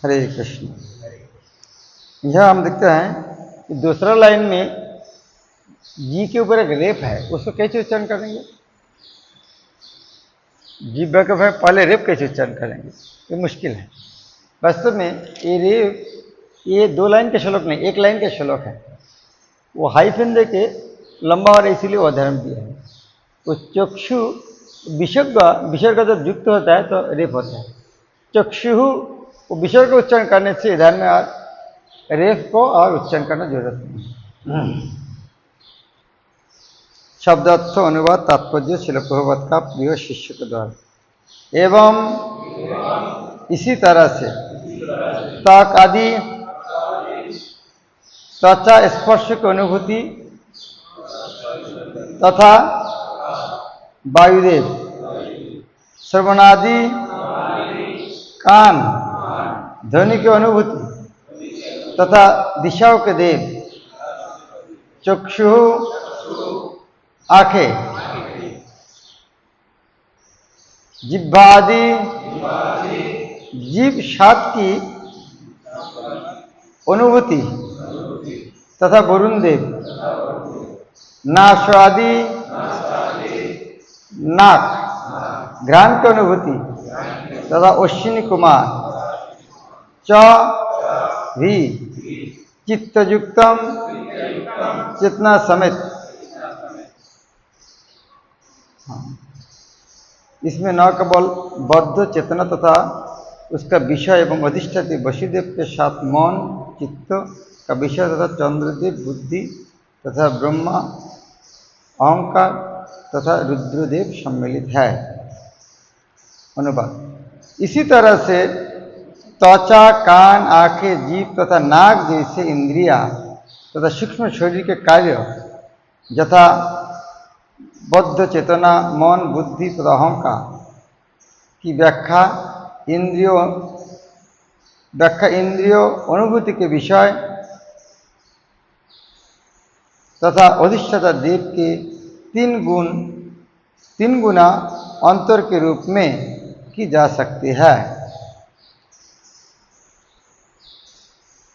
हरे कृष्ण। यह हम देखते हैं कि दूसरा लाइन में जी के ऊपर एक रेप है, उसको कैसे उच्चारण करेंगे? जीभ का है, पहले रेप कैसे उच्चारण करेंगे? ये मुश्किल है वास्तव में। ये रेप ये 2 लाइन के श्लोक नहीं, 1 लाइन के श्लोक है। वो हाइफन दे के लंबा और इसीलिए वो धर्म दिया है। वो चक्षु विसर्ग जब युक्त होता है तो रेप होता है। चक्षु वो विसर्ग का उच्चारण करने से इधर में रेप को और उच्चारण करना जरूरत नहीं। शब्दार्थ अनुवाद तात्पर्य शिल प्रभुपाद का प्रिय शिष्य के द्वारा। एवं इसी तरह से तक आदि त्वचा स्पर्श की अनुभूति तथा वायुदेव श्रवणादि कान ध्वनि की अनुभूति तथा दिशाओं के देव चक्षु आंखें जिह्वादि जीव सात की अनुभूति तथा वरुण देव नाशादि नाक घ्राण की अनुभूति तथा अश्विनी कुमार च भी चित्तयुक्तम चेतना समेत। इसमें न केवल बद्ध चेतना तथा उसका विषय एवं अधिष्ठात्री वसुदेव के साथ मौन चित्त का विषय तथा चंद्रदेव बुद्धि तथा ब्रह्मा अहंकार तथा रुद्रदेव सम्मिलित है। अनुवाद। इसी तरह से त्वचा कान आंखें जीभ तथा नाक जैसे इंद्रिया तथा सूक्ष्म शरीर के कार्य यथा बद्ध चेतना मौन बुद्धि तथा अहंकार की व्याख्या इंद्रियों अनुभूति के विषय तथा अधिष्ठाता देव के 3 गुना अंतर के रूप में की जा सकती है।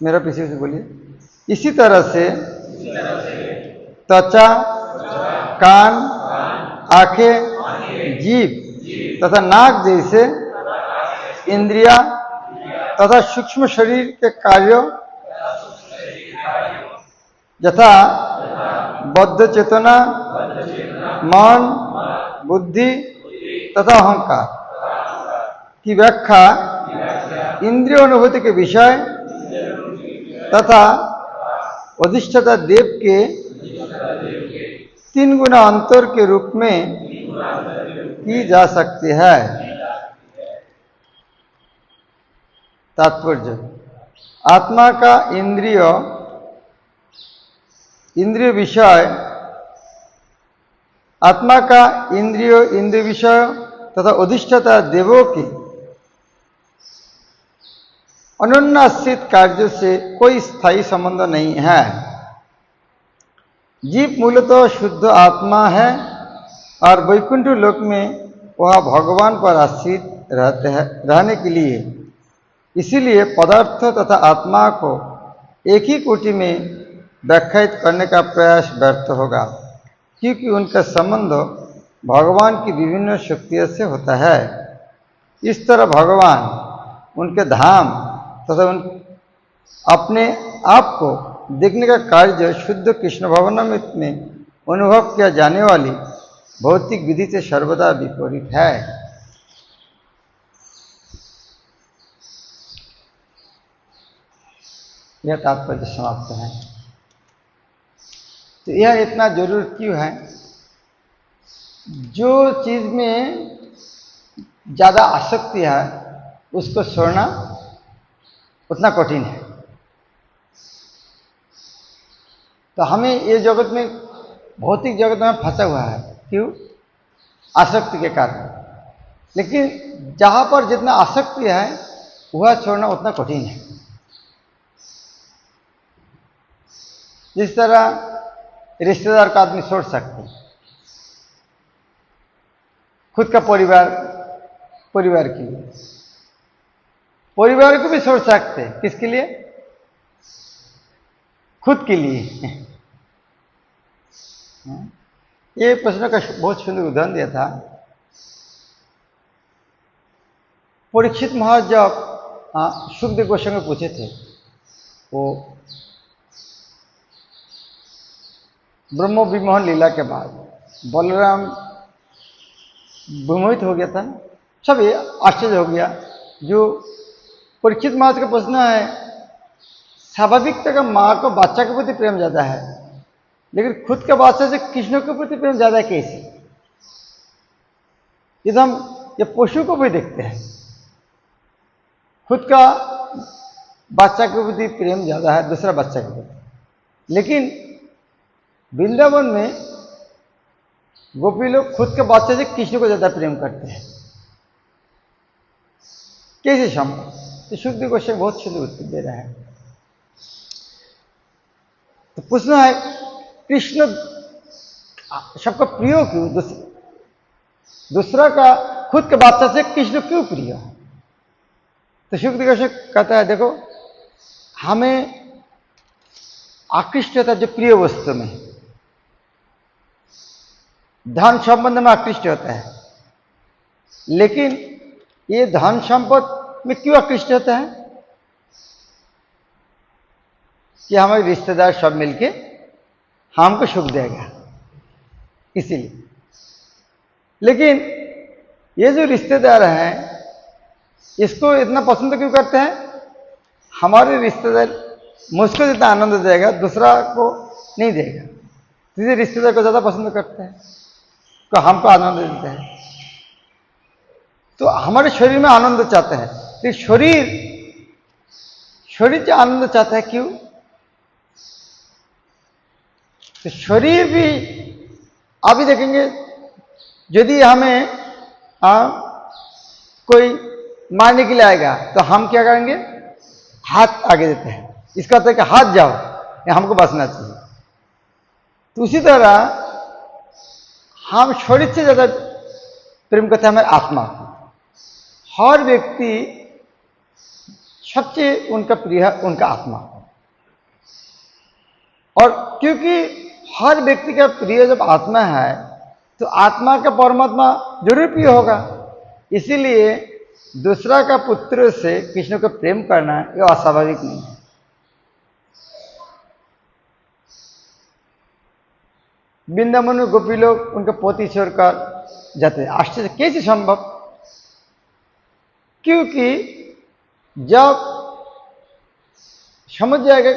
मेरा पीछे से बोलिए। इसी तरह से त्वचा कान आंखें जीभ तथा नाक जैसे इंद्रिया तथा सूक्ष्म शरीर के कार्यों यथा बद्ध चेतना मन बुद्धि तथा अहंकार की व्याख्या इंद्रिय अनुभूति के विषय तथा अधिष्ठाता देव के 3 गुना अंतर के रूप में की जा सकती है। तात्पर्य। आत्मा का इंद्रिय विषय आत्मा का इंद्रिय विषय तथा अधिष्ठाता देवों के अनन्याश्रित कार्य से कोई स्थायी संबंध नहीं है। जीव मूलतः शुद्ध आत्मा है और वैकुंठ लोक में वह भगवान पर आश्रित रहने के लिए, इसीलिए पदार्थ तथा आत्मा को एक ही कोटि में व्याख्यात करने का प्रयास व्यर्थ होगा, क्योंकि उनका संबंध भगवान की विभिन्न शक्तियों से होता है। इस तरह भगवान उनके धाम तथा अपने आप को देखने का कार्य शुद्ध कृष्ण भवनामृत में अनुभव किया जाने वाली भौतिक विधि से सर्वदा विपरीत है। यह तात्पर्य समाप्त है। तो यह इतना जरूर क्यों है? जो चीज में ज्यादा आसक्ति है उसको छोड़ना उतना कठिन है। तो हमें ये जगत में भौतिक जगत में फंसा हुआ है, क्यों? आसक्ति के कारण। लेकिन जहां पर जितना आसक्ति है वह छोड़ना उतना कठिन है। जिस तरह रिश्तेदार का आदमी छोड़ सकते हैं, खुद का परिवार के लिए, परिवार को भी छोड़ सकते हैं। किसके लिए? खुद के लिए। ये प्रश्न का बहुत सुंदर उदाहरण दिया था। परीक्षित महाराज जब सुखदेव गोस्वामी पूछे थे, वो ब्रह्म विमोहन लीला के बाद बलराम विमोहित हो गया था, सब आश्चर्य हो गया। जो परीक्षित महाराज का प्रश्न है, स्वाभाविकता का माँ को बच्चा के प्रति प्रेम ज्यादा है, लेकिन खुद का बादशाह से कृष्ण के प्रति प्रेम ज्यादा है कैसे? ये तो हम ये पशु को भी देखते हैं, खुद का बच्चा के प्रति प्रेम ज्यादा है दूसरा बच्चा के प्रति, लेकिन वृंदावन में गोपी लोग खुद के बच्चे से कृष्ण को ज्यादा प्रेम करते हैं। कैसे संभव? तो सुखदेव गोस्वामी बहुत सुंदर उत्तर दे रहा है। तो पूछना है, कृष्ण सबका प्रिय क्यों? दूसरा का खुद के बच्चा से कृष्ण क्यों प्रिय? तो सुखदेव गोस्वामी कहता है, देखो हमें आकृष्ट होता है जो प्रिय वस्तु में, धन संबंध में आकृष्ट होता है, लेकिन ये धन संपद में क्यों आकृष्ट होता है? कि हमारे रिश्तेदार सब मिलके हमको सुख देगा, इसीलिए। लेकिन ये जो रिश्तेदार हैं, इसको इतना पसंद क्यों करते हैं? हमारे रिश्तेदार मुझको जितना आनंद देगा दूसरा को नहीं देगा, इसलिए रिश्तेदार को ज्यादा पसंद करते हैं, तो हमको आनंद देते हैं। तो हमारे शरीर में आनंद चाहते हैं, तो शरीर जो आनंद चाहता है, क्यों? तो शरीर भी अभी देखेंगे, यदि हमें कोई मारने के लिए आएगा तो हम क्या करेंगे? हाथ आगे देते हैं, इसका अर्थ है कि हाथ जाओ, हमको बचना चाहिए। तो उसी तरह हम शरीर से ज्यादा प्रेम करते हैं हमारे आत्मा को। हर व्यक्ति सबसे उनका प्रिय है उनका आत्मा, और क्योंकि हर व्यक्ति का प्रिय जब आत्मा है, तो आत्मा का परमात्मा जरूर प्रिय होगा। इसीलिए दूसरा का पुत्र से कृष्ण को प्रेम करना ये अस्वाभाविक नहीं है। वृंदावन में गोपी लोग उनका पोती छोड़कर जाते हैं, आश्चर्य कैसे संभव? क्योंकि जब समझ जाएगा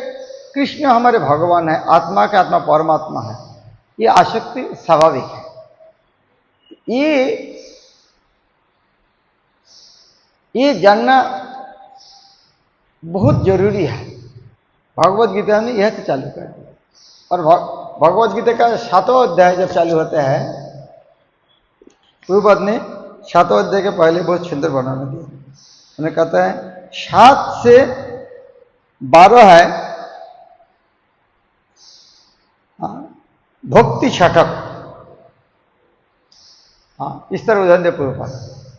कृष्ण हमारे भगवान है, आत्मा का आत्मा परमात्मा है, ये आसक्ति स्वाभाविक है। ये जानना बहुत जरूरी है। भगवत गीता ने यह तो चालू कर दिया, और भगवत गीता का 7वां अध्याय जब चालू होता है, प्रभुपाद ने 7वां अध्याय के पहले बहुत सुंदर वर्णन दिया। उन्हें कहता है 7 से 12 है भक्ति षटक। इस तरह उदाहरण दे प्रभुपाद,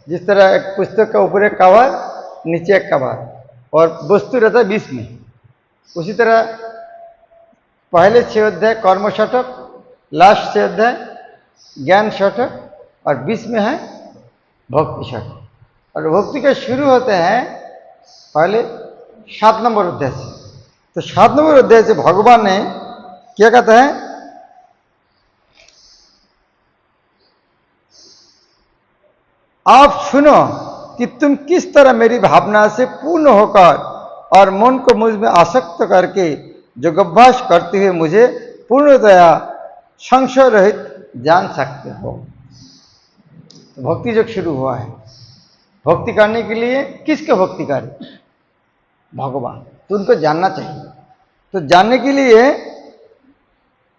जिस तरह एक पुस्तक का ऊपर एक कवर नीचे एक कवर और वस्तु रहता है 20 में, उसी तरह पहले 6 अध्याय कर्म षटक, लास्ट 6 अध्याय ज्ञान षटक, और 20 में है भक्ति षटक। और भक्ति का शुरू होते हैं पहले 7 नंबर अध्याय से। तो 7 नंबर अध्याय से भगवान ने क्या कहता है? आप सुनो कि तुम किस तरह मेरी भावना से पूर्ण होकर और मन को मुझ में आसक्त करके योगाभ्यास करते हुए मुझे पूर्णतया संशय रहित जान सकते हो। तो भक्ति जो शुरू हुआ है, भक्ति करने के लिए किसके भक्ति करें? भगवान। तो उनको जानना चाहिए। तो जानने के लिए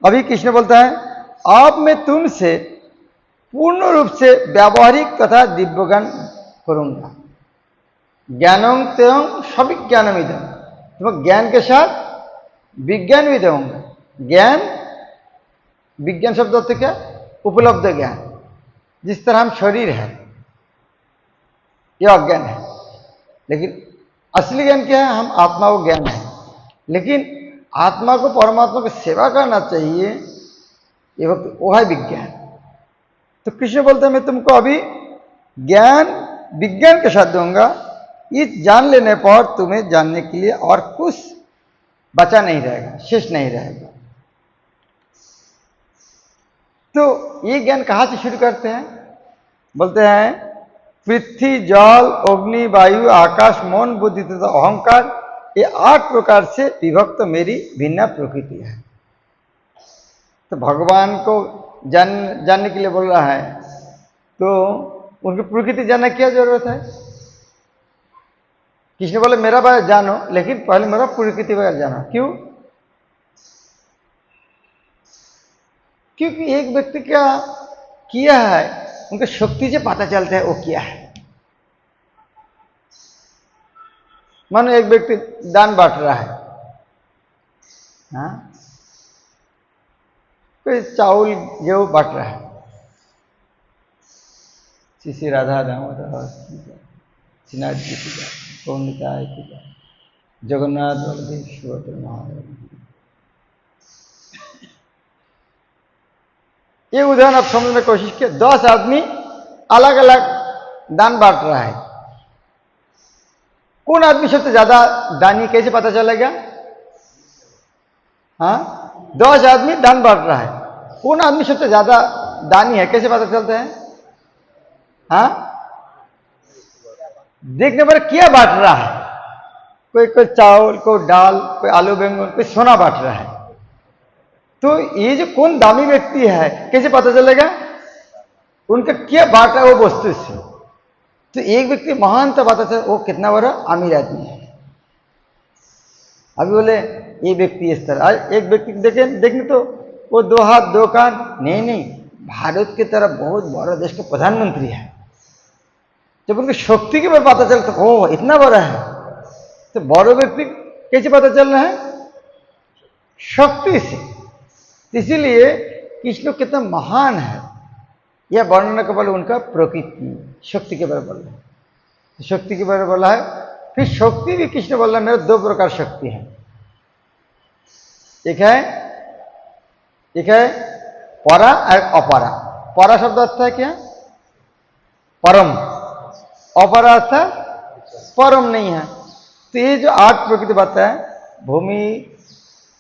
अभी कृष्ण बोलता है, अब मैं तुमसे पूर्ण रूप से व्यावहारिक तथा दिव्यज्ञान करूंगा। ज्ञानम तेम सविज्ञानम इदम, तुम्हें ज्ञान के साथ विज्ञान भी दूंगा। ज्ञान, विज्ञान शब्द अर्थ क्या? उपलब्ध ज्ञान। जिस तरह हम शरीर है, यह अज्ञान है, लेकिन असली ज्ञान क्या है? हम आत्मा को ज्ञान है, लेकिन आत्मा को परमात्मा की सेवा करना चाहिए, ये वक्त वो है विज्ञान। तो कृष्ण बोलते हैं मैं तुमको अभी ज्ञान विज्ञान के साथ दूंगा, इस जान लेने पर तुम्हें जानने के लिए और कुछ बचा नहीं रहेगा, शेष नहीं रहेगा। तो ये ज्ञान कहाँ से शुरू करते हैं? बोलते हैं पृथ्वी, जल, अग्नि, वायु, आकाश, मन, बुद्धि तथा अहंकार, ये 8 प्रकार से विभक्त मेरी भिन्न प्रकृति है। तो भगवान को जानने के लिए बोल रहा है, तो उनकी प्रकृति जानने की क्या जरूरत है? कृष्ण बोले मेरा बारे जानो, लेकिन पहले मेरा प्रकृति बारे जानो। क्यों? क्योंकि एक व्यक्ति क्या किया है, उनके शक्ति से पता चलता है वो क्या है। मानो एक व्यक्ति दान बांट रहा है, हाँ, कोई चावल गेहूं बांट रहा है, श्री राधा दामोदर श्रीनाथ जी की जय, कौनिकाय की जय, जगन्नाथ बलदेव सुभद्रा महाराज। ये उदाहरण आप समझने की कोशिश किया। 10 आदमी अलग अलग दान बांट रहा है, कौन आदमी सबसे ज्यादा दानी कैसे पता चलेगा? हाँ, 10 आदमी दान बांट रहा है, कौन आदमी सबसे ज्यादा दानी है कैसे पता चलता है? हाँ, देखने पर क्या बांट रहा है, कोई चावल, कोई दाल, कोई आलू बैंगन, कोई सोना बांट रहा है। तो ये जो कौन दामी व्यक्ति है कैसे पता चलेगा? उनका क्या बांटा है वो वस्तु से। तो एक व्यक्ति महान तो पता चले वो कितना बड़ा अमीर आदमी है। अभी बोले ये व्यक्ति इस तरह, एक व्यक्ति देखने तो वो 2 हाथ 2 कान, नहीं, भारत की तरह बहुत बड़ा देश के प्रधानमंत्री है। जब उनकी शक्ति के बारे पता चलता तो ओ इतना बड़ा है, तो बड़े व्यक्ति कैसे पता चल रहा है? शक्ति से। इसीलिए कृष्ण कितना महान है यह वर्णन के बल उनका प्रकृति शक्ति के बारे बोल रहे हैं। शक्ति के बारे बोला है, फिर शक्ति भी कृष्ण बोल रहा है मेरे 2 प्रकार शक्ति है। एक है परा और अपरा। परा शब्द अर्थ है क्या? परम। अपरा अर्थ परम नहीं है। तो ये जो 8 प्रकृति बात है, भूमि,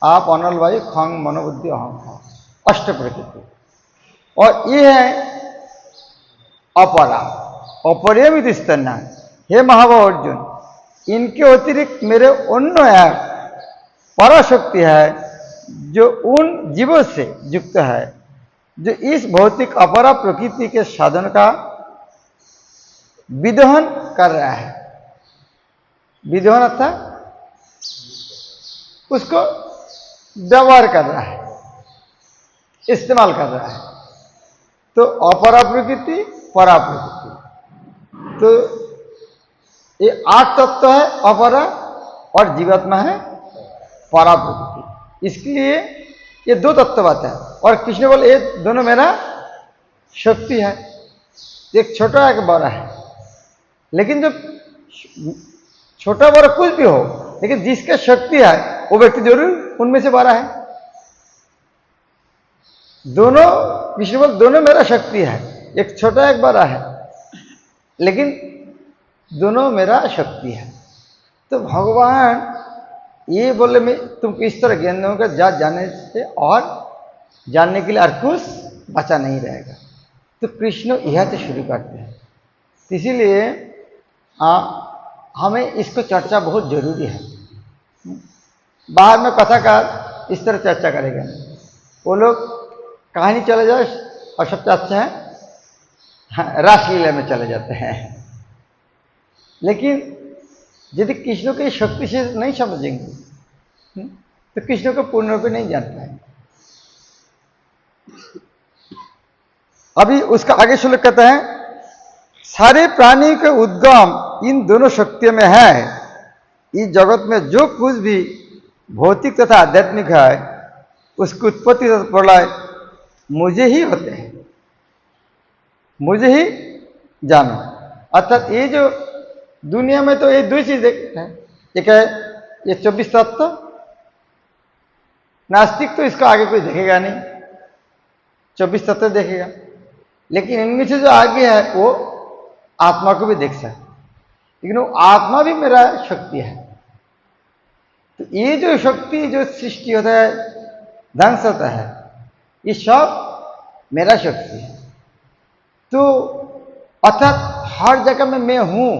आप, अनल, वायु, खंग, मनोबुद्धि, अहंकार, 8 प्रकृति। और ये है अपरा, अपरिमित स्तन्ना। हे महाभाव अर्जुन, इनके अतिरिक्त मेरे अन्य एक पराशक्ति है जो उन जीवों से युक्त है जो इस भौतिक अपरा प्रकृति के साधन का विदहन कर रहा है। विदहन अर्थात उसको व्यवहार कर रहा है, इस्तेमाल कर रहा है। तो अपरा प्रकृति, परा प्रकृति, तो ये 8 तत्व है अपरा, और जीवात्मा है परा प्रकृति। इसलिए ये 2 तत्व बात है। और कृष्ण बोले ये दोनों मेरा शक्ति है, एक छोटा एक बड़ा है। लेकिन जब छोटा बड़ा कुछ भी हो, लेकिन जिसका शक्ति है वो व्यक्ति जरूर उनमें से बड़ा है। दोनों कृष्ण बोले दोनों मेरा शक्ति है, एक छोटा एक बड़ा है, लेकिन दोनों मेरा शक्ति है। तो भगवान ये बोले मैं तुमको इस तरह ज्ञान दूंगा जाने से और जानने के लिए और कुछ बचा नहीं रहेगा। तो कृष्ण यह से शुरू करते हैं। इसीलिए हमें इसको चर्चा बहुत जरूरी है। बाहर में कथाकार इस तरह चर्चा करेगा, वो लोग कहानी चले जाए और सब चाहते हैं रासलीला में चले जाते हैं। लेकिन यदि कृष्ण की शक्ति से नहीं समझेंगे तो कृष्ण को पूर्ण रूप से नहीं जान पाएंगे। अभी उसका आगे श्लोक कहता है सारे प्राणी के उद्गम इन दोनों शक्तियों में है। इस जगत में जो कुछ भी भौतिक तथा आध्यात्मिक है उसकी उत्पत्ति तथा प्रलय मुझे ही होते हैं, मुझे ही जानो। अर्थात ये जो दुनिया में तो ये दो चीज है, एक है ये 24 तत्व, नास्तिक तो इसको आगे कोई देखेगा नहीं, 24 तत्व देखेगा, लेकिन इनमें से जो आगे है वो आत्मा को भी देख सकता, लेकिन वो आत्मा भी मेरा शक्ति है। तो ये जो शक्ति जो सृष्टि होता है, ध्वंस होता है, ये सब मेरा शक्ति है। तो अर्थात हर जगह में मैं हूं।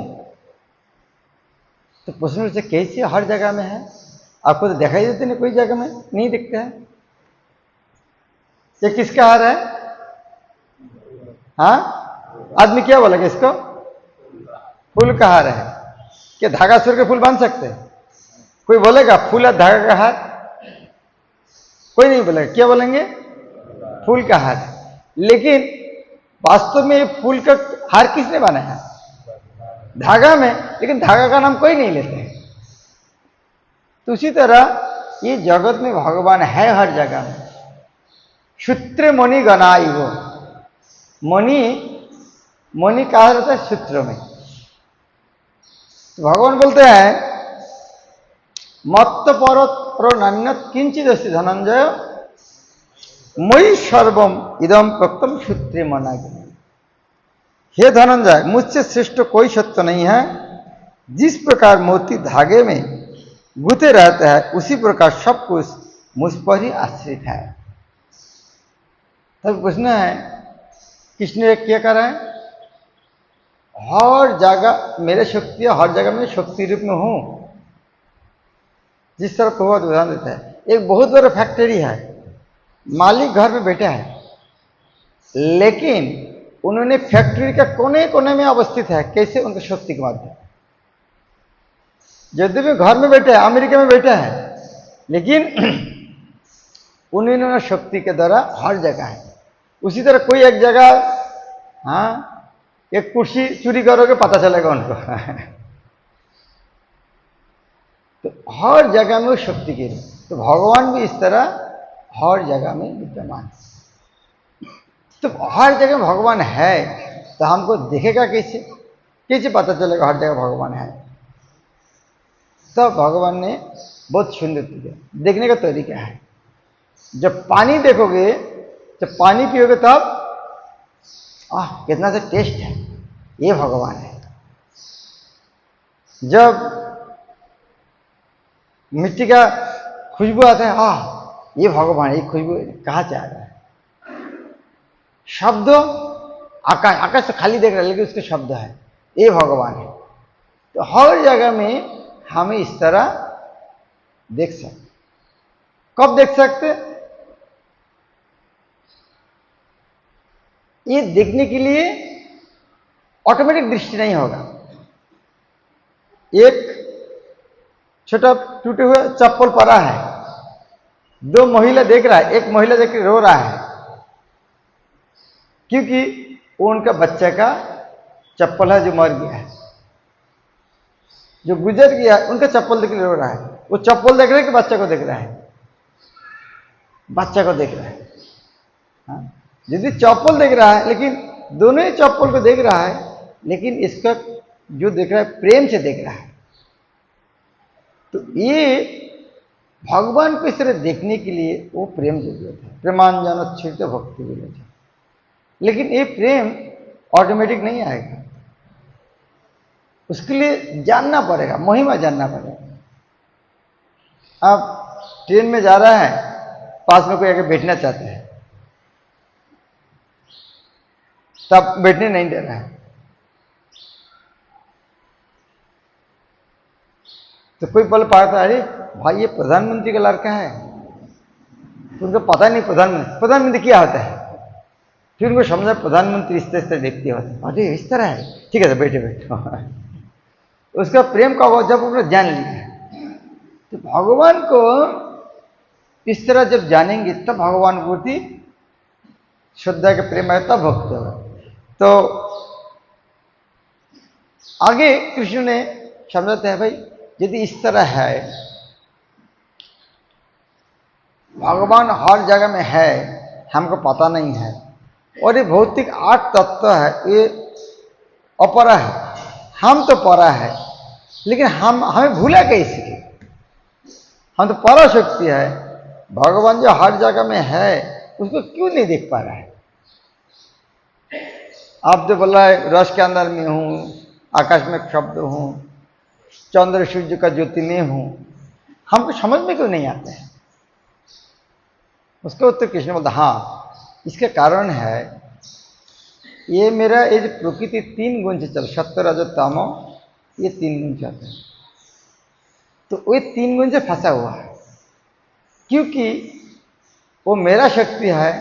तो प्रश्न से कैसे हर जगह में है? आपको तो दिखाई देते नहीं, कोई जगह में नहीं दिखता है। ये किसका हार है? हाँ, आदमी क्या बोलेगा इसको? फूल का हार है। क्या धागा सुर के फूल बांध सकते हैं? कोई बोलेगा फूल और धागा का हार? कोई नहीं बोलेगा। क्या बोलेंगे? फूल का हार। लेकिन वास्तव में फूल का हार किसने बनाया? धागा में, लेकिन धागा का नाम कोई नहीं लेते। तो उसी तरह ये जगत में भगवान है हर जगह में। सूत्र मणि गणाई वो मणि कहा जाता है सूत्र में। तो भगवान बोलते हैं मत्त पर नान्यत किंचित अस्ति धनंजय मयि सर्वम इदम प्रोक्तम सूत्रे मना गया। हे धनंजय, मुझसे श्रेष्ठ कोई सत्य नहीं है। जिस प्रकार मोती धागे में गुथे रहता है उसी प्रकार सब कुछ मुझ पर ही आश्रित है। तब पूछना है किसने क्या करा है? हर जगह मेरे शक्ति है, हर जगह में शक्ति रूप में हूं। जिस तरह प्रभाव उदाहरण देता है, एक बहुत बड़ा फैक्ट्री है, मालिक घर में बैठा है, लेकिन उन्होंने फैक्ट्री के कोने कोने में अवस्थित है। कैसे? उनकी शक्ति के माध्यम। यदि भी घर में बैठा है, अमेरिका में बैठा है, लेकिन उन्होंने शक्ति के द्वारा हर जगह है। उसी तरह कोई एक जगह, हाँ, एक कुर्सी चोरी करोगे पता चलेगा उनको। तो हर जगह में वो शक्ति के रूप। तो भगवान भी इस तरह हर जगह में विद्यमान। तो हर जगह भगवान है, तो हमको देखेगा कैसे? कैसे पता चलेगा हर जगह भगवान है? तो भगवान ने बहुत सुंदर दिया देखने का तरीका है। जब पानी देखोगे, जब पानी पियोगे तब कितना सा टेस्ट है, ये भगवान है। जब मिट्टी का खुशबू आता है, ये भगवान है। ये खुशबू कहाँ से आ रहा है? शब्द आकाश, आकाश तो खाली देख रहा है, लेकिन उसके शब्द है, ये भगवान है। तो हर जगह में हमें इस तरह देख सकते। कब देख सकते? ये देखने के लिए ऑटोमेटिक दृष्टि नहीं होगा। एक छोटा टूटे हुए चप्पल पड़ा है, दो महिला देख रहा है, एक महिला देख के रो रहा है, क्योंकि वो उनका बच्चे का चप्पल है जो मर गया है, जो गुजर गया है, उनका चप्पल देख के रो रहा है। वो चप्पल देख रहा है कि बच्चे को देख रहा है? बच्चे को देख रहा है। हाँ? यदि चप्पल देख रहा है, लेकिन दोनों ही चप्पल को देख रहा है, लेकिन इसका जो देख रहा है प्रेम से देख रहा है। तो ये भगवान को इस तरह देखने के लिए वो प्रेम जरूरत है। प्रेमांजनोच्छ्रित भक्ति विरज। लेकिन ये प्रेम ऑटोमेटिक नहीं आएगा, उसके लिए जानना पड़ेगा, महिमा जानना पड़ेगा। आप ट्रेन में जा रहा है, पास में कोई आके बैठना चाहते हैं, तब बैठने नहीं दे रहा है, तो कोई पल पाता है, अरे भाई ये प्रधानमंत्री का लड़का है, तो उनको पता नहीं प्रधानमंत्री क्या होता है। फिर उनको समझा प्रधानमंत्री इस तरह देखते होते हैं, अरे इस तरह है, ठीक है तो बैठे बैठे। उसका प्रेम का जब उन्होंने जान लिया, तो भगवान को इस तरह जब जानेंगे तब भगवान को प्रति श्रद्धा के प्रेम है, तब भक्त होगा। तो आगे कृष्ण ने समझाते हैं, भाई यदि इस तरह है भगवान हर जगह में है, हमको पता नहीं है। और ये भौतिक 8 तत्व है, ये अपरा है, हम तो परा है, लेकिन हमें भूला कैसे? हम तो परा शक्ति है। भगवान जो हर जगह में है उसको क्यों नहीं देख पा रहा है? आप जो बोला है रस के अंदर में हूँ, आकाश में शब्द हूँ, चंद्र सूर्य का ज्योति में हूँ, हमको समझ में क्यों नहीं आते हैं? उसके उत्तर कृष्ण बोलता हाँ, इसके कारण है ये मेरा ये जो प्रकृति 3 गुण से चल, सत्व रजो तमो, ये 3 गुण चलते हैं, तो वो 3 गुण से फंसा हुआ है। क्योंकि वो मेरा शक्ति है,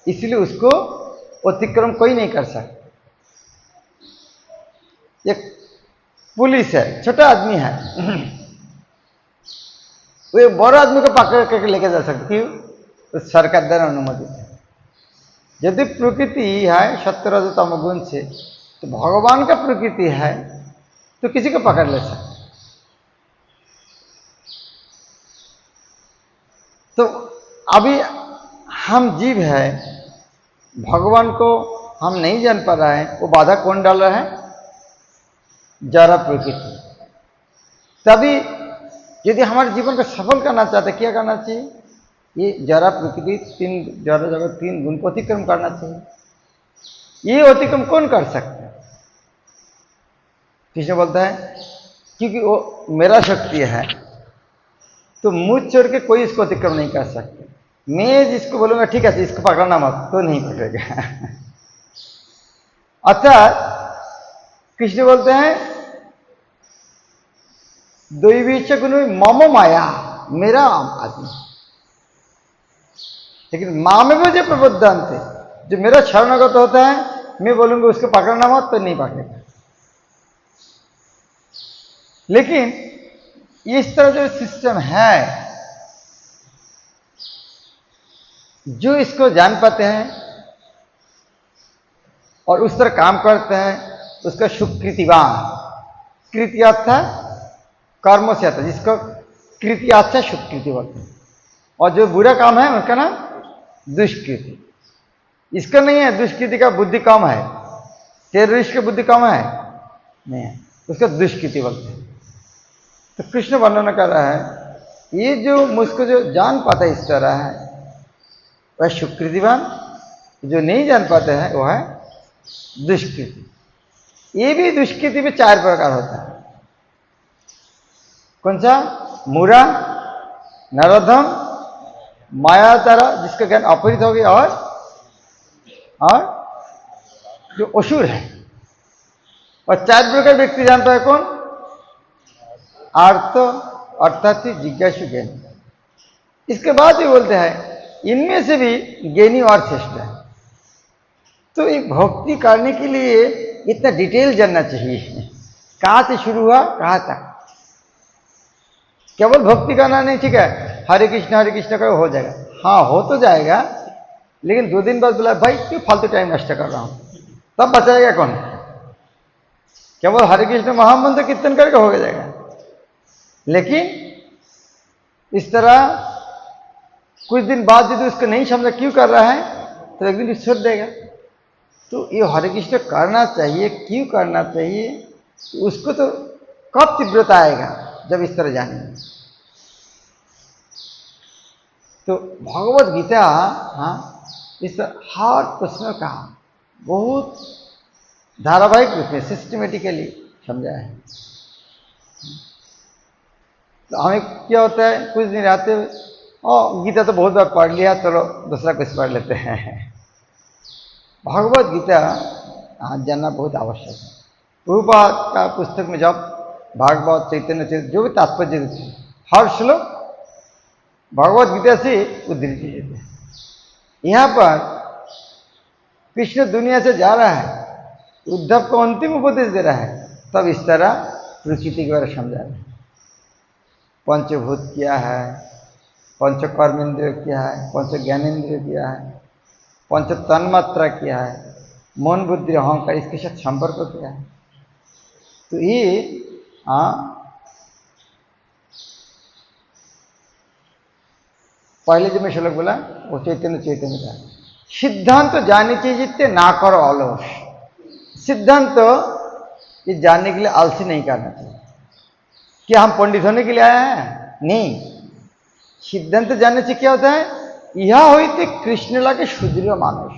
इसलिए उसको अतिक्रम कोई नहीं कर सकता। एक पुलिस है, छोटा आदमी है, वो एक बड़ा आदमी को पकड़ करके लेके जा सकती है, तो सरकार द्वारा अनुमति है। यदि प्रकृति है सत्व रजो तमो गुण से, तो भगवान का प्रकृति है तो किसी को पकड़ ले सकते। तो अभी हम जीव है, भगवान को हम नहीं जान पा रहे हैं, वो बाधा कौन डाल रहा है? जरा प्रकृति। तभी यदि हमारे जीवन को सफल करना चाहते, क्या करना चाहिए? ये जरा प्रकृति 3 जरा जगत 3 गुण को अतिक्रम करना चाहिए। ये अतिक्रम कौन कर सकता है? कृष्ण बोलता है क्योंकि वो मेरा शक्ति है, तो मुझ छोड़ के कोई इसको अतिक्रम नहीं कर सकते। मैं जिसको बोलूंगा ठीक है इसको पकड़ना मत, तो नहीं पकड़ेगा। अर्थात कृष्ण बोलते हैं दैवीच गुण मम माया, मेरा आदमी, लेकिन माँ में भी जो प्रबुद्धांत है, जो मेरा शरणागत होता है, मैं बोलूंगा उसको पकड़ना मत, तो नहीं पकड़ेगा। लेकिन इस तरह जो सिस्टम है, जो इसको जान पाते हैं और उस तरह काम करते हैं, उसका सुकृतिवान, कृति अर्थ है कर्म से आता है, जिसको कृति अर्थ है सुकृति बोलते हैं। और जो बुरा काम है उसका नाम दुष्कृति। इसका नहीं है दुष्कृति का बुद्धि कम है, टेररिस्ट की बुद्धि कम है, नहीं है, उसका दुष्कृति बोलते हैं। तो कृष्ण वर्णन कर रहा है ये जो मुझको जो जान पाता है इस तरह है वह सुकृतिवान, जो नहीं जान पाते हैं वो है दुष्कृति। ये भी दुष्कृति में 4 प्रकार होता है। कौन सा? मूढ़ा, नरोधम, मायातारा जिसका ज्ञान अपहृत हो गया, और जो असुर है। और 4 प्रकार व्यक्ति जानता है कौन? आर्त अर्थात जिज्ञासु ज्ञानी। इसके बाद भी बोलते हैं इनमें से भी ज्ञानी और श्रेष्ठ है। तो एक भक्ति करने के लिए इतना डिटेल जानना चाहिए, कहाँ से शुरू हुआ कहाँ तक। केवल भक्ति करना नहीं, ठीक है हरे कृष्ण करो हो जाएगा, हाँ हो तो जाएगा, लेकिन 2 दिन बाद बोला भाई क्यों फालतू टाइम नष्ट कर रहा हूं, तब बचाएगा कौन? केवल हरे कृष्ण महामंत्र कीर्तन करके हो जाएगा। लेकिन इस तरह कुछ दिन बाद यदि उसको नहीं समझा क्यों कर रहा है, तो एक दिन छोड़ देगा। तो ये हरे कृष्ण करना चाहिए, क्यों करना चाहिए, उसको तो कब तीव्रता आएगा जब इस तरह जानेंगे। तो भगवत गीता हाँ इस हर प्रश्न का बहुत धारावाहिक रूप में सिस्टमेटिकली समझाया है। तो हमें क्या होता है कुछ दिन आते गीता तो बहुत बार पढ़ लिया, चलो दूसरा कुछ पढ़ लेते हैं। भगवत गीता जानना बहुत आवश्यक है। प्रभुपाद का पुस्तक में जब भागवत चैतन्य चरित्र जो भी तात्पर्य देते हैं, हर श्लोक भगवत गीता से उद्धृत देते हैं। यहाँ पर कृष्ण दुनिया से जा रहा है, उद्धव को अंतिम उपदेश दे रहा है, तब इस तरह प्रकृति के बारे में समझा रहे हैं। पंचभूत क्या है, पंच कर्मेंद्रिय क्या है, पंच ज्ञानेन्द्रिय क्या है, पंच तन्मात्रा क्या है, मन बुद्धि अहंकार इसके साथ संपर्क क्या है। तो ये पहले जो मैं श्लोक बोला वो चैतन्य चैतन्य का सिद्धांत तो जाननी चाहिए जितने ना करो अलस। सिद्धांत तो ये जानने के लिए आलसी नहीं करना चाहिए। क्या हम पंडित होने के लिए आए हैं? नहीं। सिद्धांत जानने से क्या होता है? यह होते कृष्ण लागे शुद्र मानुष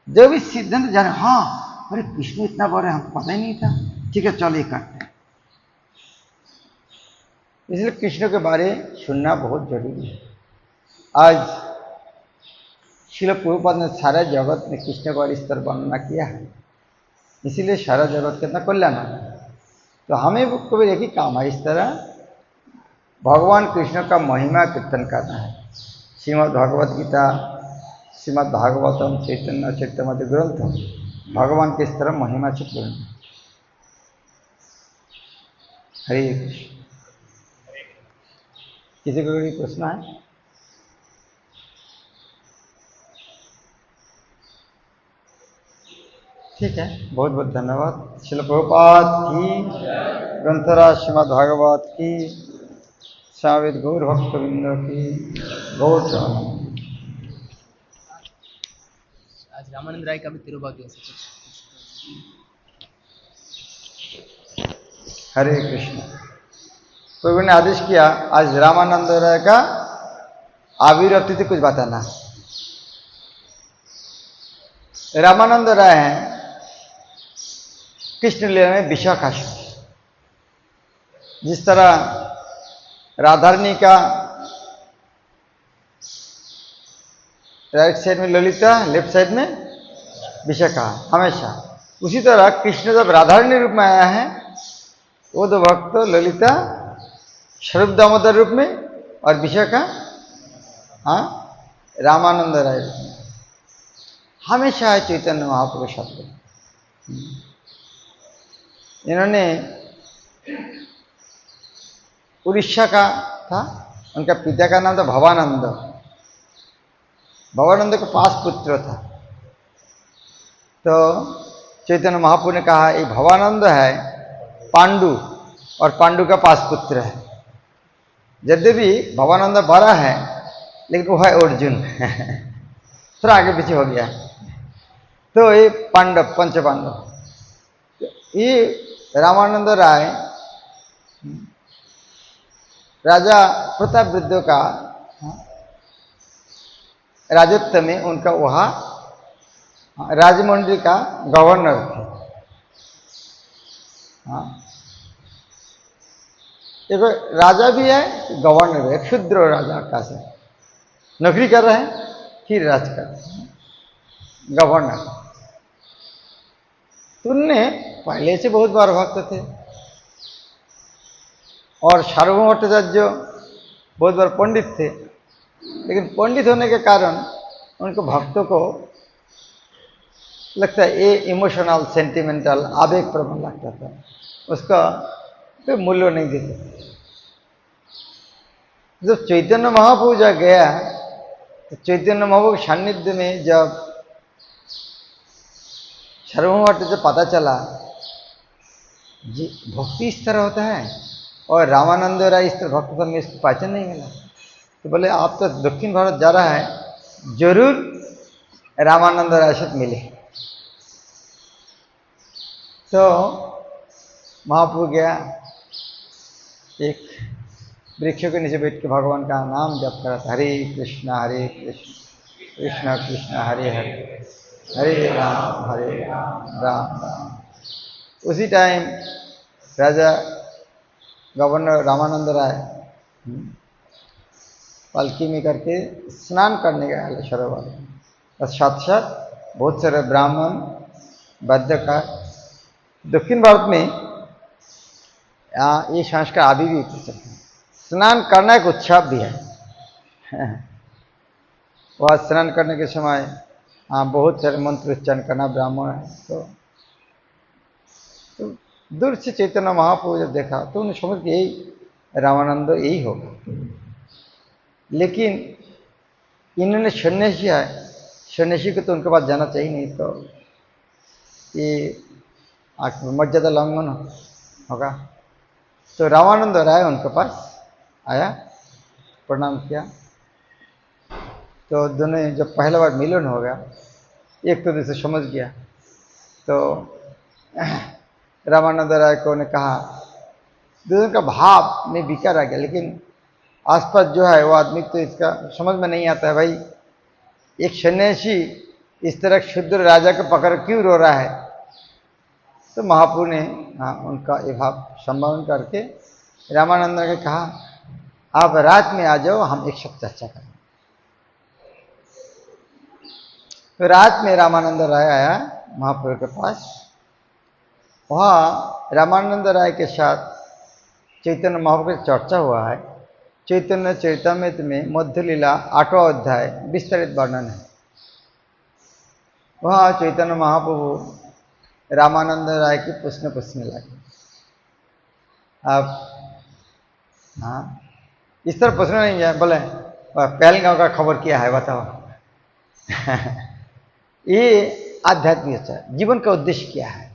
जब इस सिद्धांत जाने, हाँ अरे कृष्ण इतना बड़ा हमको पता ही नहीं था, ठीक है चलो ये करते हैं। इसलिए कृष्ण के बारे सुनना बहुत जरूरी है। आज श्रील प्रभुपाद ने सारा जगत में कृष्ण का इस तरह वर्णना किया है, इसीलिए सारा जगत कितना कल्याण है। तो हमें को भी एक ही काम है, इस तरह भगवान कृष्ण का महिमा कीर्तन करना है। श्रीमद् भगवद गीता, श्रीमद् भागवतम, चैतन्य चैतन्य ग्रंथ भगवान के इस तरह महिमा से पूर्ण। हरे कृष्ण। किसी को कोई प्रश्न है? ठीक है, बहुत बहुत धन्यवाद। श्रील प्रभुपाद की, ग्रंथराज श्रीमद् भागवत की, स्वामी गौर भक्तवृंद की गौर। आज रामानंद राय का भी तिरुभाग्य है। हरे कृष्ण। प्रभु ने आदेश किया आज रामानंद राय का आविर्भाव तिथि कुछ बताना। रामानंद राय हैं कृष्ण लीला में विशाखासुर। जिस तरह राधारणी का राइट साइड में ललिता, लेफ्ट साइड में विशाखा हमेशा, उसी तरह कृष्ण जब राधारणी रूप में आया है वो दो भक्त ललिता स्वरूप दामोदर रूप में और विशाखा रामानंद राय रूप में हमेशा है चैतन्य महापुरुष शब्द। इन्होंने उड़ीसा का था, उनका पिता का नाम था भवानंद। भवानंद का पास पुत्र था। तो चैतन्य महाप्रभु ने कहा ये भवानंद है पांडु और पांडु का पास पुत्र है। यद्यपि भवानंद बड़ा है लेकिन वो है अर्जुन थोड़ा आगे पीछे हो गया। तो ये पांडव, पंच पांडव। ये रामानंद राय राजा प्रतापरुद्र का राजत्व में उनका वहाँ राजमंड्री का गवर्नर थे। एक राजा भी है, गवर्नर भी है, क्षुद्र राजा का से नौकरी कर रहे हैं, फिर राज कर रहे हैं, गवर्नर। तो उनने पहले से बहुत बार भक्त थे और सार्वभौम भट्टाचार्य बहुत बार पंडित थे, लेकिन पंडित होने के कारण उनको भक्तों को लगता है ये इमोशनल सेंटिमेंटल आवेग प्रबल लगता था, उसका तो मूल्य नहीं देते। जब चैतन्य महाप्रभु जब गया तो चैतन्य महाप्रभु के सान्निध्य में जब सार्वभौम भट्टाचार्य से पता चला जी भक्ति इस तरह होता है और रामानंद राय इस तरह भक्त में इसको पहचान नहीं मिला, तो बोले आप तो दक्षिण भारत जा रहा है, जरूर रामानंद राय से मिले। तो महाप्रभु गया, एक वृक्ष के नीचे बैठ के भगवान का नाम जप करा था, हरे कृष्ण कृष्ण कृष्ण हरे हरे, हरे राम राम राम। उसी टाइम राजा गवर्नर रामानंद राय पालकी में करके स्नान करने गया सरोवर में, और साथ साथ बहुत सारे ब्राह्मण वाद्यकार। दक्षिण भारत में ये संस्कार अभी भी प्रचलित है, स्नान करना एक उत्सव भी है। वह स्नान करने के समय बहुत सारे मंत्र उच्चारण करना ब्राह्मण है। तो दूर से चैतन्य महाप्रभु जब देखा तो उन्हें समझ के यही रामानंद यही होगा, लेकिन इन्होंने सन्यासी है, सन्यासी को तो उनके पास जाना चाहिए, नहीं तो ये मर्यादा लंघन होगा। तो रामानंद राय उनके पास आया, प्रणाम किया, तो दोनों जब पहला बार मिलन हो गया, एक तो दूसरे समझ गया, तो रामानंद राय को ने कहा, दोनों का भाव में विकार आ गया, लेकिन आसपास जो है वो आदमी तो इसका समझ में नहीं आता है, भाई एक सन्यासी इस तरह क्षुद्र राजा को पकड़ क्यों रो रहा है। तो महाप्रभु ने उनका ये भाव संभालन करके रामानंद ने कहा, आप रात में आ जाओ, हम एक साथ चर्चा करें। तो रात में रामानंद राय आया महाप्रभु के पास। वहाँ रामानंद राय के साथ चैतन्य महाप्रभु की चर्चा हुआ है। चैतन्य चरितामृत में मध्य लीला 8वां अध्याय विस्तारित वर्णन है। वहाँ चैतन्य महाप्रभु रामानंद राय की प्रश्न पूछने लगे। आप इस तरह पूछना नहीं है, बोले पहलगांव का खबर क्या है बताओ। ये आध्यात्मिक जीवन का उद्देश्य क्या है,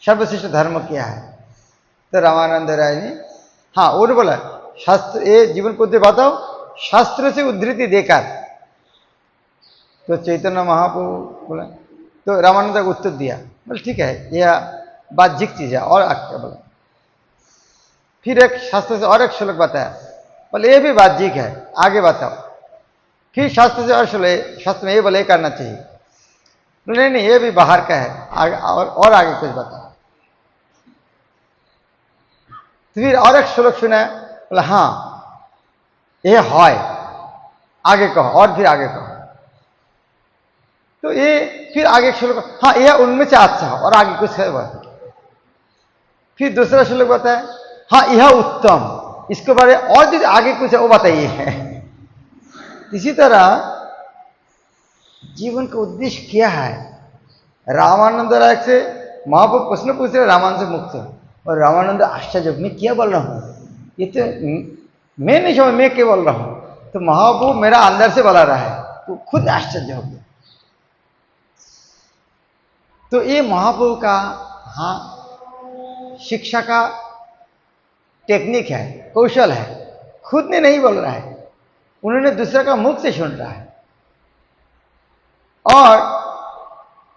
सर्वश्रेष्ठ धर्म क्या है। तो रामानंद राय ने और बोला, शास्त्र ये जीवन को उद्देश्य बताओ, शास्त्र से उद्धृति देकर। तो चैतन्य महाप्रभु बोला, तो रामानंद को उत्तर दिया, बोले ठीक है, यह बाह्यिक चीज है, और क्या बोला। फिर एक शास्त्र से और एक श्लोक बताया, बोले ये भी बाह्यिक है, आगे बताओ। फिर शास्त्र से और श्लोक, शास्त्र में ये बोले करना चाहिए, नहीं ये भी बाहर का है, आगे और आगे कुछ बताओ। तो फिर और एक श्लोक सुना, बोला ये है, आगे कहो, और फिर आगे कहो। तो ये फिर आगे श्लोक, यह उनमें से अच्छा है, और आगे कुछ है बात। फिर दूसरा श्लोक बताया, यह उत्तम, इसके बारे में और जो आगे कुछ है वो बताइए। इसी तरह जीवन का उद्देश्य क्या है। रामानंद राय से महाप्रभु प्रश्न पूछ रहे, रामानंद से मुक्त, और रामानंद आश्चर्य, मैं क्या बोल रहा हूँ, ये तो मैं नहीं समझ, मैं क्या बोल रहा हूँ। तो महाप्रभु मेरा अंदर से बोला रहा है, तो खुद आश्चर्य हो गया। तो ये महाप्रभु का शिक्षा का टेक्निक है, कौशल है, खुद ने नहीं बोल रहा है, उन्होंने दूसरे का मुख से सुन रहा है।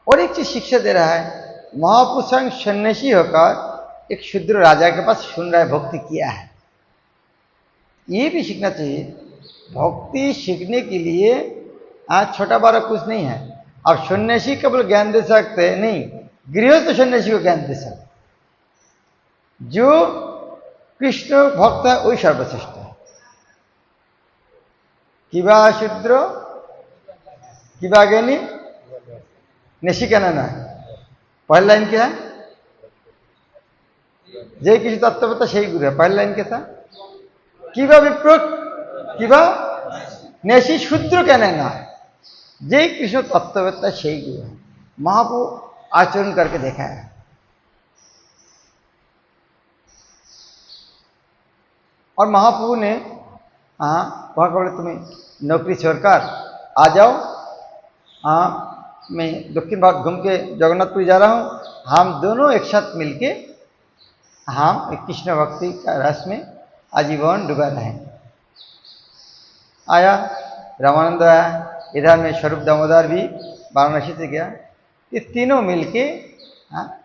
और एक चीज शिक्षा दे रहा है, महाप्रभु स्वयं सन्यासी होकर एक क्षुद्र राजा के पास सुन रहा है भक्ति किया है। ये भी सीखना चाहिए। भक्ति सीखने के लिए छोटा बड़ा कुछ नहीं है। अब सन्यासी केवल ज्ञान दे सकते नहीं, गृहस्थ सन्यासी को ज्ञान दे सकते। जो कृष्ण भक्त है वही सर्वश्रेष्ठ है। किबा शूद्र किबा ज्ञानी निशिकाना ना। पहली लाइन क्या है, जय किसी तत्वता सही गुरु है। पहली लाइन क्या था, किबा विप्र किबा नेशी शूद्र कहना ना, जय कृष्ण तत्वता सही गुरु है। महाप्रभु आचरण करके देखा है। और महाप्रभु ने वहां बोले, तुम्हें नौकरी छोड़कर आ जाओ, मैं दक्षिण भारत घूम के जगन्नाथपुरी जा रहा हूँ, हम दोनों एक साथ मिलके हम कृष्ण भक्ति का रस में आजीवन डूबा रहेंगे। आया रामानंद आया, इधर में स्वरूप दामोदर भी वाराणसी से गया। ये तीनों मिलके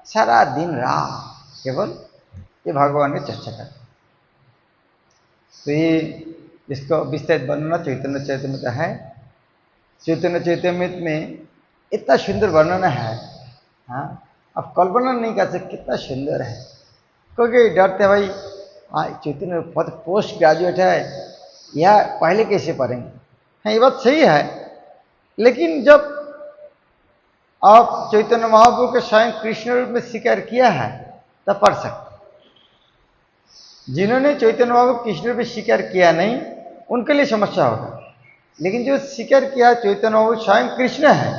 सारा दिन रात केवल ये भगवान की चर्चा करते। तो ये इसको विस्तृत वर्णन चैतन्य चरितामृत है। चैतन्य चरितामृत में इतना सुंदर वर्णन है, अब कल्पना नहीं कर सकते कितना सुंदर है। क्योंकि डरते भाई चैतन्य पोस्ट ग्रेजुएट है, यह पहले कैसे पढ़ेंगे। ये बात सही है, लेकिन जब आप चैतन्य महाप्रभु के स्वयं कृष्ण रूप में स्वीकार किया है तब पढ़ सकते। जिन्होंने चैतन्य महाप्रभु कृष्ण रूप में स्वीकार किया नहीं, उनके लिए समस्या होगा। लेकिन जो स्वीकार किया चैतन्य महाप्रभु स्वयं कृष्ण है,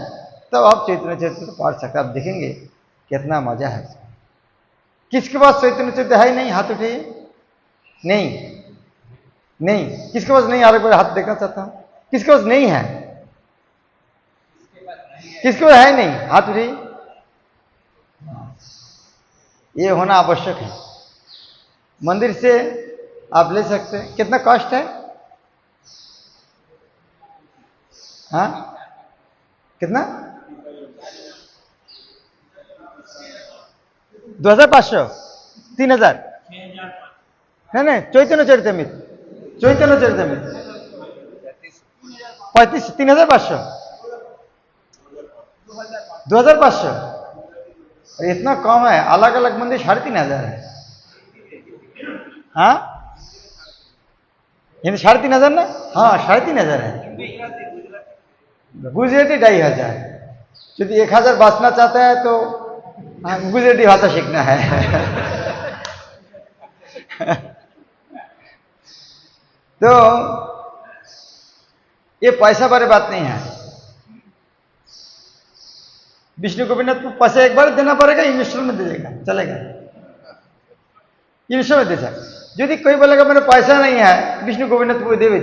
तब आप चैतन्य चरित्र पढ़ सकते। आप देखेंगे कितना मजा है। किसके पास चैतन्य चरित्र है नहीं, हाथ उठाइए। नहीं किसके पास नहीं, अलग हाथ देखना चाहता हूं। किसके पास नहीं है, किसके पास है नहीं, हाथ उठाइए। ये होना आवश्यक है। मंदिर से आप ले सकते हैं। कितना कॉस्ट है, हाँ कितना 2500 3000 नहीं नहीं चैतन्य चरितमृत 35 3500 2500 इतना कम है। अलग अलग मंदिर 3500 है। हाँ हिंदी 3500 ना। हाँ 3500 है। गुजराती 2500। यदि 1000 बचना चाहता है तो गुजराती भाषा सीखना है। तो ये पैसा वाली बात नहीं है। विष्णु गोपीनाथ को पैसा एक बार देना पड़ेगा, इंस्टॉलमेंट में दीजिएगा चलेगा, इंस्टॉलमेंट दे सकते। यदि कोई बोलेगा मेरे पैसा नहीं है, विष्णु गोपीनाथ को दे दे।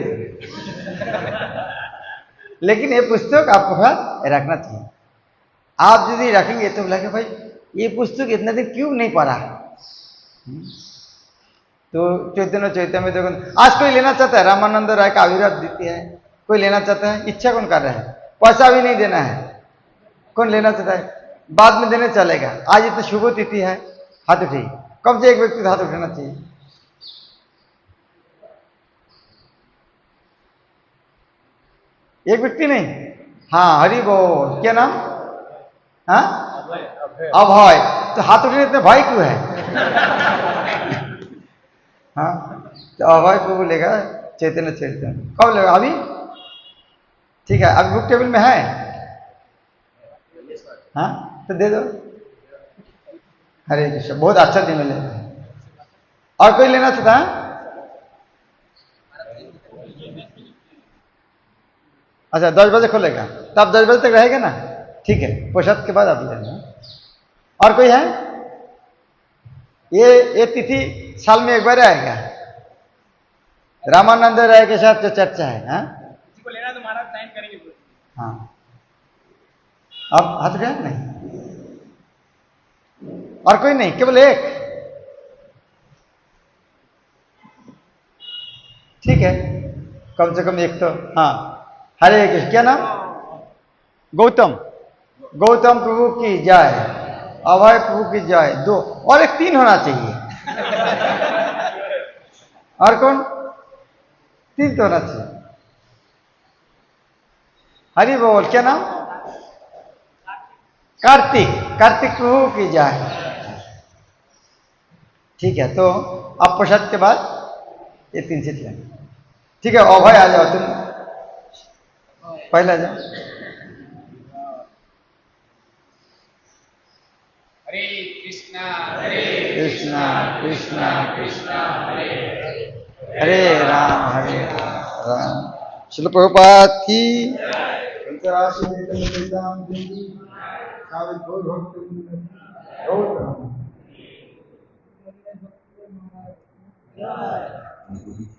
लेकिन ये पुस्तक आपको पास रखना चाहिए। आप यदि रखेंगे तो बोला भाई ये पुस्तक इतने दिन क्यों नहीं पढ़ा। तो चैतन्य चैतन्य देखो, आज कोई लेना चाहता है, रामानंद राय का आविर्भाव द्वितीय है, कोई लेना चाहता है, इच्छा कौन कर रहा है, पैसा भी नहीं देना है, कौन लेना चाहता है, बाद में देने चलेगा। आज इतनी शुभ तिथि है, हाथ उठाइए, कम से एक व्यक्ति हाथ उठाना चाहिए। एक व्यक्ति नहीं। हाँ हरि बोल, क्या नाम? हाँ अभय। तो हाथ उठाने इतने भय क्यों है? हाँ तो अभय को बोलेगा चैतन्य चैतन्य। कब लेगा? अभी ठीक है, अभी बुक टेबल में है। हाँ तो दे दो। हरे कृष्ण, बहुत अच्छा दिन मिलेगा। और कोई लेना चाहता है? अच्छा 10 बजे खोलेगा, तो आप 10 बजे तक रहेगा ना? ठीक है, प्रसाद के बाद आप लेना। और कोई है? ये तिथि साल में एक बार आएगा। रामानंद राय के साथ जो चर्चा है। हाँ किसी को लेना तो महाराज साइन करेंगे। हाँ अब हाथ गए नहीं, और कोई नहीं, केवल एक। ठीक है, कम से कम एक तो। हाँ हरे कृष्ण, क्या नाम? गौतम। गौतम प्रभु की जय, अभय प्रभु की जय। 2 और एक 3 होना चाहिए। और कौन? 3 तो होना चाहिए। हरि बोल, क्या नाम? कार्तिक। कार्तिक प्रभु की जय। ठीक है, तो आप प्रसाद के बाद ये 3 सीट लेंगे। ठीक है, अभय आ जाओ, तुम पहले आ जाओ। हरे कृष्णा कृष्णा कृष्णा कृष्णा हरे राम हरे राम। श्रील प्रभुपाद की। अंतर्राष्ट्रीय चैतन्य भक्त